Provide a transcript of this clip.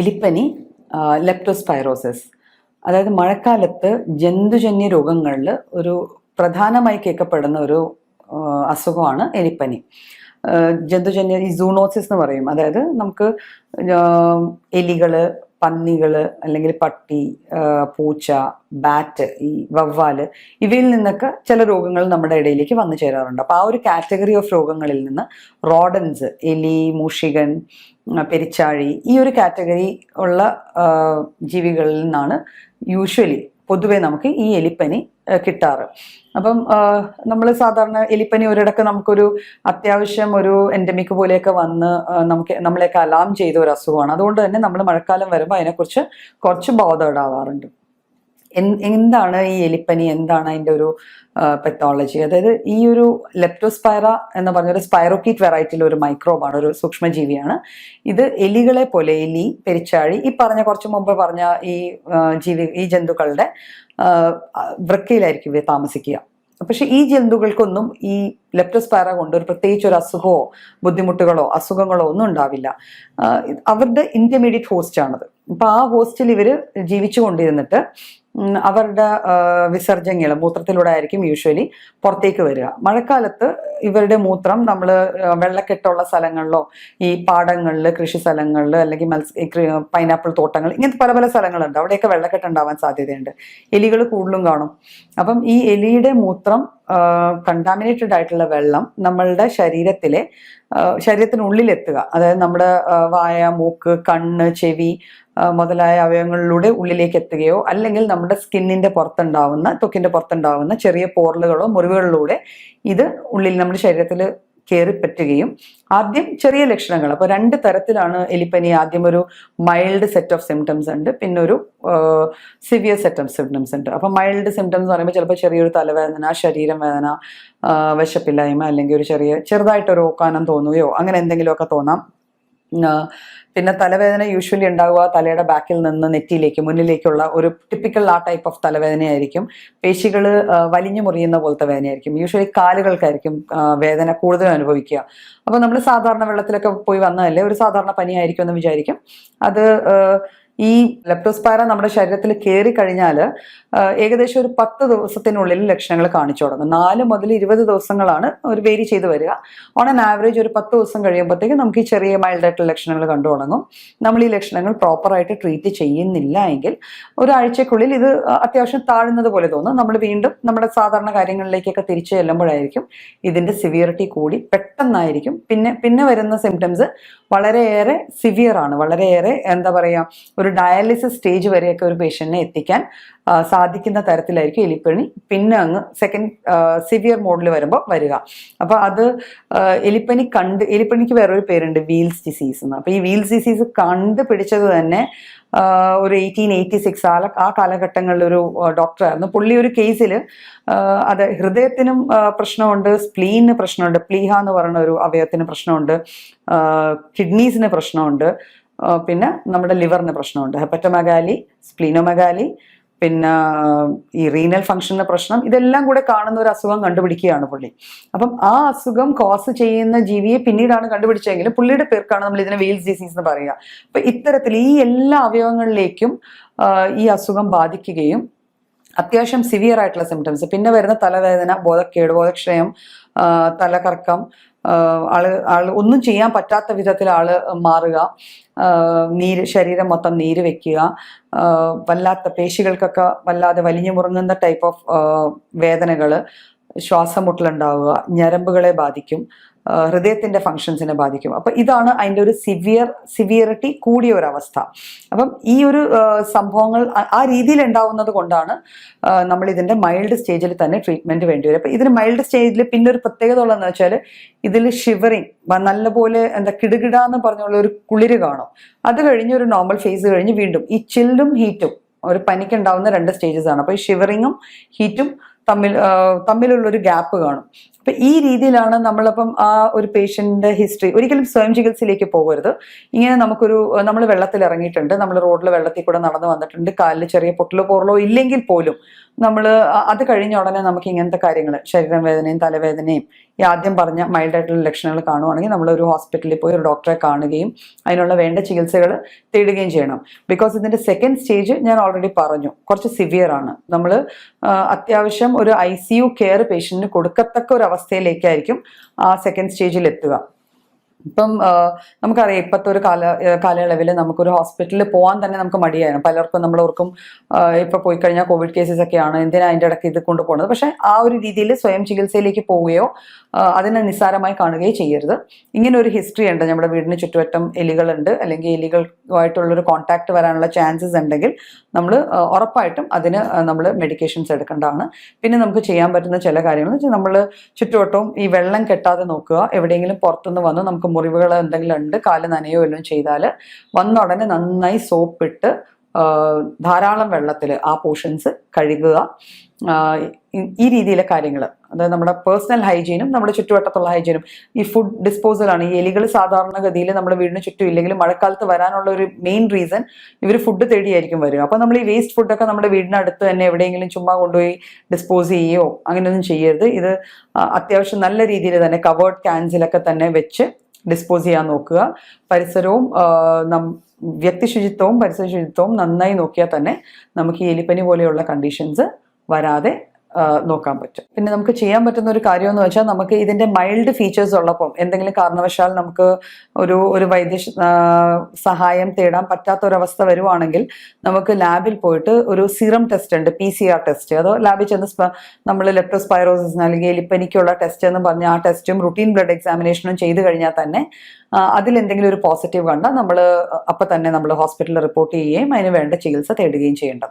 എലിപ്പനി, ലെപ്റ്റോസ്പൈറോസിസ്, അതായത് മഴക്കാലത്ത് ജന്തുജന്യ രോഗങ്ങളിൽ ഒരു പ്രധാനമായി കേൾക്കപ്പെടുന്ന ഒരു അസുഖമാണ് എലിപ്പനി. ജന്തുജന്യ ഈ സൂണോസിസ് എന്ന് പറയും. അതായത് നമുക്ക് എലികള്, പന്നികള്, അല്ലെങ്കിൽ പട്ടി, പൂച്ച, ബാറ്റ്, ഈ വവ്വാല്, ഇവയിൽ നിന്നൊക്കെ ചില രോഗങ്ങൾ നമ്മുടെ ഇടയിലേക്ക് വന്നു ചേരാറുണ്ട്. അപ്പോൾ ആ ഒരു കാറ്റഗറി ഓഫ് രോഗങ്ങളിൽ നിന്ന് റോഡൻസ്, എലി, മൂഷികൻ, പെരിച്ചാഴി, ഈ ഒരു കാറ്റഗറി ഉള്ള ജീവികളിൽ നിന്നാണ് യൂഷ്വലി പൊതുവെ നമുക്ക് ഈ എലിപ്പനി കിട്ടാറ്. അപ്പം നമ്മൾ സാധാരണ എലിപ്പനി ഒരിടക്ക് നമുക്കൊരു അത്യാവശ്യം ഒരു എൻഡമിക് പോലെയൊക്കെ വന്ന് നമ്മളെയൊക്കെ അലാം ചെയ്ത ഒരു അസുഖമാണ്. അതുകൊണ്ട് തന്നെ നമ്മൾ മഴക്കാലം വരുമ്പോൾ അതിനെക്കുറിച്ച് കുറച്ച് ബോധേർഡ് ആവാറുണ്ട്. എന്താണ് ഈ എലിപ്പനി, എന്താണ് അതിൻ്റെ ഒരു പെത്തോളജി? അതായത് ഈ ഒരു ലെപ്റ്റോസ്പൈറ എന്ന് പറഞ്ഞൊരു സ്പൈറോക്കീറ്റ് വെറൈറ്റിയിലെ ഒരു മൈക്രോബാണ്, ഒരു സൂക്ഷ്മജീവിയാണ്. ഇത് എലികളെ പോലെ, എലി, പെരിച്ചാഴി, ഈ കുറച്ച് മുമ്പ് പറഞ്ഞ ഈ ജന്തുക്കളുടെ വൃക്കയിലായിരിക്കും ഇവ താമസിക്കുക. പക്ഷെ ഈ ജന്തുക്കൾക്കൊന്നും ഈ ലെപ്റ്റോസ്പൈറ കൊണ്ട് ഒരു പ്രത്യേകിച്ച് ഒരു അസുഖമോ ബുദ്ധിമുട്ടുകളോ അസുഖങ്ങളോ ഒന്നും ഉണ്ടാവില്ല. അവരുടെ ഇന്റർമീഡിയറ്റ് ഹോസ്റ്റ് ആണത്. അപ്പൊ ആ ഹോസ്റ്റിൽ ഇവര് ജീവിച്ചു കൊണ്ടിരുന്നിട്ട് അവരുടെ വിസർജ്യങ്ങൾ മൂത്രത്തിലൂടെ ആയിരിക്കും യൂഷ്വലി പുറത്തേക്ക് വരിക. മഴക്കാലത്ത് ഇവരുടെ മൂത്രം നമ്മൾ വെള്ളക്കെട്ടുള്ള സ്ഥലങ്ങളിലോ ഈ പാടങ്ങളിൽ, കൃഷി സ്ഥലങ്ങളിൽ, അല്ലെങ്കിൽ പൈനാപ്പിൾ തോട്ടങ്ങൾ, ഇങ്ങനത്തെ പല പല സ്ഥലങ്ങളുണ്ട്. അവിടെയൊക്കെ വെള്ളക്കെട്ട് ഉണ്ടാവാൻ സാധ്യതയുണ്ട്. എലികൾ കൂടുതലും കാണും. അപ്പം ഈ എലിയുടെ മൂത്രം കണ്ടാമിനേറ്റഡ് ആയിട്ടുള്ള വെള്ളം നമ്മളുടെ ശരീരത്തിനുള്ളിലെത്തുക, അതായത് നമ്മുടെ വായ, മൂക്ക്, കണ്ണ്, ചെവി മുതലായ അവയവങ്ങളിലൂടെ ഉള്ളിലേക്ക് എത്തുകയോ അല്ലെങ്കിൽ നമ്മുടെ ത്വക്കിന്റെ പുറത്തുണ്ടാവുന്ന ചെറിയ പോറലുകളോ മുറിവുകളിലൂടെ ഇത് ഉള്ളിൽ നമ്മുടെ ശരീരത്തിൽ കയറിപ്പറ്റുകയും ആദ്യം ചെറിയ ലക്ഷണങ്ങൾ, അപ്പോൾ 2 തരത്തിലാണ് എലിപ്പനി. ആദ്യം ഒരു മൈൽഡ് സെറ്റ് ഓഫ് സിംറ്റംസ് ഉണ്ട്, പിന്നെ ഒരു സിവിയർ സെറ്റ് ഓഫ് സിംറ്റംസ് ഉണ്ട്. അപ്പം മൈൽഡ് സിംറ്റംസ് എന്ന് പറയുമ്പോൾ ചിലപ്പോൾ ചെറിയൊരു തലവേദന, ശരീരം വേദന, വിശപ്പില്ലായ്മ, അല്ലെങ്കിൽ ഒരു ചെറുതായിട്ടൊരു ഓക്കാനം തോന്നുകയോ അങ്ങനെ എന്തെങ്കിലുമൊക്കെ തോന്നാം. പിന്നെ തലവേദന യൂഷ്വലി ഉണ്ടാവുക തലയുടെ ബാക്കിൽ നിന്ന് നെറ്റിയിലേക്ക്, മുന്നിലേക്കുള്ള ഒരു ടിപ്പിക്കൽ ആ ടൈപ്പ് ഓഫ് തലവേദനയായിരിക്കും. പേശികൾ വലിഞ്ഞു മുറിയുന്ന പോലത്തെ വേദനയായിരിക്കും. യൂഷ്വലി കാലുകൾക്കായിരിക്കും വേദന കൂടുതൽ അനുഭവിക്കുക. അപ്പോൾ നമ്മൾ സാധാരണ വെള്ളത്തിലൊക്കെ പോയി വന്നതല്ലേ, ഒരു സാധാരണ പനിയായിരിക്കും എന്ന് വിചാരിക്കും. അത് ഈ ലെപ്റ്റോസ്പൈറ നമ്മുടെ ശരീരത്തിൽ കയറി കഴിഞ്ഞാൽ ഏകദേശം ഒരു 10 ദിവസത്തിനുള്ളിൽ ലക്ഷണങ്ങൾ കാണിച്ചു തുടങ്ങും. 4 മുതൽ 20 ദിവസങ്ങളാണ് ഒരു വേരി ചെയ്ത് വരിക. ഓൺ ആൻ ആവറേജ് ഒരു 10 ദിവസം കഴിയുമ്പോഴത്തേക്കും നമുക്ക് ഈ ചെറിയ മൈൽഡായിട്ടുള്ള ലക്ഷണങ്ങൾ കണ്ടു തുടങ്ങും. നമ്മൾ ഈ ലക്ഷണങ്ങൾ പ്രോപ്പറായിട്ട് ട്രീറ്റ് ചെയ്യുന്നില്ല എങ്കിൽ ഒരാഴ്ചക്കുള്ളിൽ ഇത് അത്യാവശ്യം താഴുന്നത് പോലെ തോന്നും. നമ്മൾ വീണ്ടും നമ്മുടെ സാധാരണ കാര്യങ്ങളിലേക്കൊക്കെ തിരിച്ചു ചെല്ലുമ്പോഴായിരിക്കും ഇതിന്റെ സിവിയറിറ്റി കൂടി പെട്ടെന്നായിരിക്കും. പിന്നെ വരുന്ന സിംറ്റംസ് വളരെയേറെ സിവിയർ ആണ്. വളരെയേറെ എന്താ പറയുക, ഒരു ഡയാലിസിസ് സ്റ്റേജ് വരെയൊക്കെ ഒരു പേഷ്യന്റിനെ എത്തിക്കാൻ സാധിക്കുന്ന തരത്തിലായിരിക്കും എലിപ്പനി പിന്നെ അങ്ങ് സെക്കൻഡ് സിവിയർ മോഡിൽ വരുമ്പോൾ വരിക. അപ്പൊ അത് എലിപ്പനിക്ക് വേറൊരു പേരുണ്ട്, വീൽസ് ഡിസീസ് എന്ന്. അപ്പൊ ഈ വീൽസ് ഡിസീസ് കണ്ടുപിടിച്ചത് തന്നെ ഒരു 1886 ആ കാലഘട്ടങ്ങളിൽ ഒരു ഡോക്ടറായിരുന്നു. പുള്ളി ഒരു കേസിൽ അത് ഹൃദയത്തിനും പ്രശ്നമുണ്ട്, സ്പ്ലീനിന് പ്രശ്നമുണ്ട്, പ്ലീഹ എന്ന് പറയുന്ന ഒരു അവയവത്തിന് പ്രശ്നമുണ്ട്, കിഡ്നീസിന് പ്രശ്നമുണ്ട്, പിന്നെ നമ്മുടെ ലിവറിന് പ്രശ്നമുണ്ട്, ഹെപ്പറ്റോമെഗാലി, സ്പ്ലീനോമെഗാലി, പിന്നെ ഈ റീനൽ ഫംഗ്ഷന്റെ പ്രശ്നം, ഇതെല്ലാം കൂടെ കാണുന്ന ഒരു അസുഖം കണ്ടുപിടിക്കുകയാണ് പുള്ളി. അപ്പം ആ അസുഖം കോസ് ചെയ്യുന്ന ജീവിയെ പിന്നീടാണ് കണ്ടുപിടിച്ചെങ്കിലും പുള്ളിയുടെ പേർക്കാണ് നമ്മൾ ഇതിനെ വീൽസ് ഡിസീസ് എന്ന് പറയുക. അപ്പൊ ഇത്തരത്തിൽ ഈ എല്ലാ അവയവങ്ങളിലേക്കും ഈ അസുഖം ബാധിക്കുകയും അത്യാവശ്യം സിവിയർ ആയിട്ടുള്ള സിംറ്റംസ്, പിന്നെ വരുന്ന തലവേദന, ബോധക്കേട്, ബോധക്ഷയം, തലകറക്കം, ആള് ഒന്നും ചെയ്യാൻ പറ്റാത്ത വിധത്തിൽ ആള് മാറുക, ശരീരം മൊത്തം നീര് വെക്കുക, വല്ലാത്ത പേശികൾക്കൊക്കെ വല്ലാതെ വലിഞ്ഞു മുറുങ്ങുന്ന ടൈപ്പ് ഓഫ് വേദനകള്, ശ്വാസം മുട്ടലുണ്ടാവുക, ഞരമ്പുകളെ ബാധിക്കും, ഹൃദയത്തിന്റെ ഫങ്ഷൻസിനെ ബാധിക്കും. അപ്പൊ ഇതാണ് അതിൻ്റെ ഒരു സിവിയറിറ്റി കൂടിയ ഒരവസ്ഥ. അപ്പം ഈ ഒരു സംഭവങ്ങൾ ആ രീതിയിൽ ഉണ്ടാവുന്നത് കൊണ്ടാണ് നമ്മൾ ഇതിന്റെ മൈൽഡ് സ്റ്റേജിൽ തന്നെ ട്രീറ്റ്മെന്റ് വേണ്ടി വരും. അപ്പൊ ഇതിന് മൈൽഡ് സ്റ്റേജിൽ പിന്നെ ഒരു പ്രത്യേകത ഉള്ളതെന്ന് വെച്ചാൽ ഇതിൽ ഷിവറിങ്, നല്ലപോലെ കിടുകിടാന്ന് പറഞ്ഞുള്ള ഒരു കുളിര് കാണും. അത് കഴിഞ്ഞ് ഒരു നോർമൽ ഫേസ് കഴിഞ്ഞ് വീണ്ടും ഈ ചില്ലും ഹീറ്റും, ഒരു പനിക്കുണ്ടാവുന്ന 2 സ്റ്റേജസ് ആണ്. അപ്പൊ ഈ ഷിവറിങ്ങും ഹീറ്റും തമ്മിലുള്ളൊരു ഗ്യാപ്പ് കാണും. അപ്പൊ ഈ രീതിയിലാണ് നമ്മളപ്പം ആ ഒരു പേഷ്യന്റിന്റെ ഹിസ്റ്ററി. ഒരിക്കലും സ്വയം ചികിത്സയിലേക്ക് പോകരുത്. ഇങ്ങനെ നമ്മൾ വെള്ളത്തിൽ ഇറങ്ങിയിട്ടുണ്ട്, നമ്മൾ റോഡിൽ വെള്ളത്തിൽ കൂടെ നടന്നു വന്നിട്ടുണ്ട്, കാലിൽ ചെറിയ പൊട്ടലോ പോറലോ ഇല്ലെങ്കിൽ പോലും നമ്മൾ അത് കഴിഞ്ഞ ഉടനെ നമുക്ക് ഇങ്ങനത്തെ കാര്യങ്ങൾ, ശരീരം വേദനയും തലവേദനയും ഈ ആദ്യം പറഞ്ഞ മൈൽഡ് ആയിട്ടുള്ള ലക്ഷണങ്ങൾ കാണുവാണെങ്കിൽ നമ്മൾ ഒരു ഹോസ്പിറ്റലിൽ പോയി ഒരു ഡോക്ടറെ കാണുകയും അതിനുള്ള വേണ്ട ചികിത്സകൾ തേടുകയും ചെയ്യണം. ബിക്കോസ് ഇതിന്റെ സെക്കൻഡ് സ്റ്റേജ് ഞാൻ ഓൾറെഡി പറഞ്ഞു, കുറച്ച് സിവിയർ ആണ്. നമ്മൾ അത്യാവശ്യം ഒരു ICU കെയർ പേഷ്യന്റിന് കൊടുക്കത്തക്ക ഒരു അവസ്ഥയിലേക്കായിരിക്കും ആ സെക്കൻഡ് സ്റ്റേജിൽ എത്തുക. ഇപ്പം നമുക്കറിയാം, ഇപ്പോഴത്തെ ഒരു കാലയളവിൽ നമുക്കൊരു ഹോസ്പിറ്റലിൽ പോകാൻ തന്നെ നമുക്ക് മടിയായിരുന്നു. പലർക്കും നമ്മളോർക്കും ഇപ്പൊ പോയി കഴിഞ്ഞാൽ കോവിഡ് കേസസ് ഒക്കെയാണ്, എന്തിനാ അതിൻ്റെ ഇടയ്ക്ക് ഇത് കൊണ്ടുപോകുന്നത്. പക്ഷെ ആ ഒരു രീതിയിൽ സ്വയം ചികിത്സയിലേക്ക് പോവുകയോ അതിനെ നിസ്സാരമായി കാണുകയോ ചെയ്യരുത്. ഇങ്ങനെ ഒരു ഹിസ്റ്ററി ഉണ്ട്, നമ്മുടെ വീടിന് ചുറ്റുവട്ടം എലികളുണ്ട്, അല്ലെങ്കിൽ എലികളുമായിട്ടുള്ളൊരു കോൺടാക്ട് വരാനുള്ള ചാൻസസ് ഉണ്ടെങ്കിൽ നമ്മൾ ഉറപ്പായിട്ടും അതിന് നമ്മൾ മെഡിക്കേഷൻസ് എടുക്കേണ്ടതാണ്. പിന്നെ നമുക്ക് ചെയ്യാൻ പറ്റുന്ന ചില കാര്യങ്ങൾ വെച്ചാൽ നമ്മൾ ചുറ്റുവട്ടവും ഈ വെള്ളം കെട്ടാതെ നോക്കുക. എവിടെയെങ്കിലും പുറത്തുനിന്ന് വന്ന് നമുക്ക് മുറിവുകൾ എന്തെങ്കിലും ഉണ്ട്, കാല് നനയോ എല്ലാം ചെയ്താൽ വന്ന ഉടനെ നന്നായി സോപ്പിട്ട് ധാരാളം വെള്ളത്തിൽ ആ പോർഷൻസ് കഴുകുക. ഈ രീതിയിലെ കാര്യങ്ങൾ, അതായത് നമ്മുടെ പേഴ്സണൽ ഹൈജീനും നമ്മുടെ ചുറ്റുവട്ടത്തുള്ള ഹൈജീനും. ഈ ഫുഡ് ഡിസ്പോസലാണ്. ഈ എലികൾ സാധാരണഗതിയിൽ നമ്മുടെ വീടിന് ചുറ്റും ഇല്ലെങ്കിൽ മഴക്കാലത്ത് വരാനുള്ള ഒരു മെയിൻ റീസൺ ഇവർ ഫുഡ് തേടിയായിരിക്കും വരിക. അപ്പോൾ നമ്മൾ ഈ വേസ്റ്റ് ഫുഡൊക്കെ നമ്മുടെ വീടിനടുത്ത് തന്നെ എവിടെയെങ്കിലും ചുമ്മാ കൊണ്ടുപോയി ഡിസ്പോസ് ചെയ്യുകയോ അങ്ങനെയൊന്നും ചെയ്യരുത്. ഇത് അത്യാവശ്യം നല്ല രീതിയിൽ തന്നെ കവേർഡ് ക്യാൻസിലൊക്കെ തന്നെ വെച്ച് ഡിസ്പോസ് ചെയ്യാൻ നോക്കുക. പരിസരവും വ്യക്തി ശുചിത്വവും പരിസര ശുചിത്വവും നന്നായി നോക്കിയാൽ തന്നെ നമുക്ക് ഈ എലിപ്പനി പോലെയുള്ള കണ്ടീഷൻസ് വരാതെ നോക്കാൻ പറ്റും. പിന്നെ നമുക്ക് ചെയ്യാൻ പറ്റുന്ന ഒരു കാര്യം എന്ന് വെച്ചാൽ, നമുക്ക് ഇതിന്റെ മൈൽഡ് ഫീച്ചേഴ്സ് ഉള്ളപ്പം എന്തെങ്കിലും കാരണവശാൽ നമുക്ക് ഒരു വൈദ്യ സഹായം തേടാൻ പറ്റാത്ത ഒരവസ്ഥ വരുവാണെങ്കിൽ നമുക്ക് ലാബിൽ പോയിട്ട് ഒരു സീറം ടെസ്റ്റ് ഉണ്ട്, PCR ടെസ്റ്റ്. അതോ ലാബിൽ ചെന്ന് നമ്മൾ ലെപ്റ്റോസ്പൈറോസിന് അല്ലെങ്കിൽ എലിപ്പനിക്കുള്ള ടെസ്റ്റ് എന്ന് പറഞ്ഞ ആ ടെസ്റ്റും റുട്ടീൻ ബ്ലഡ് എക്സാമിനേഷനും ചെയ്ത് കഴിഞ്ഞാൽ തന്നെ അതിലെന്തെങ്കിലും ഒരു പോസിറ്റീവ് കണ്ടാൽ നമ്മൾ അപ്പം തന്നെ നമ്മൾ ഹോസ്പിറ്റലിൽ റിപ്പോർട്ട് ചെയ്യുകയും അതിന് വേണ്ട ചികിത്സ തേടുകയും ചെയ്യേണ്ടത്.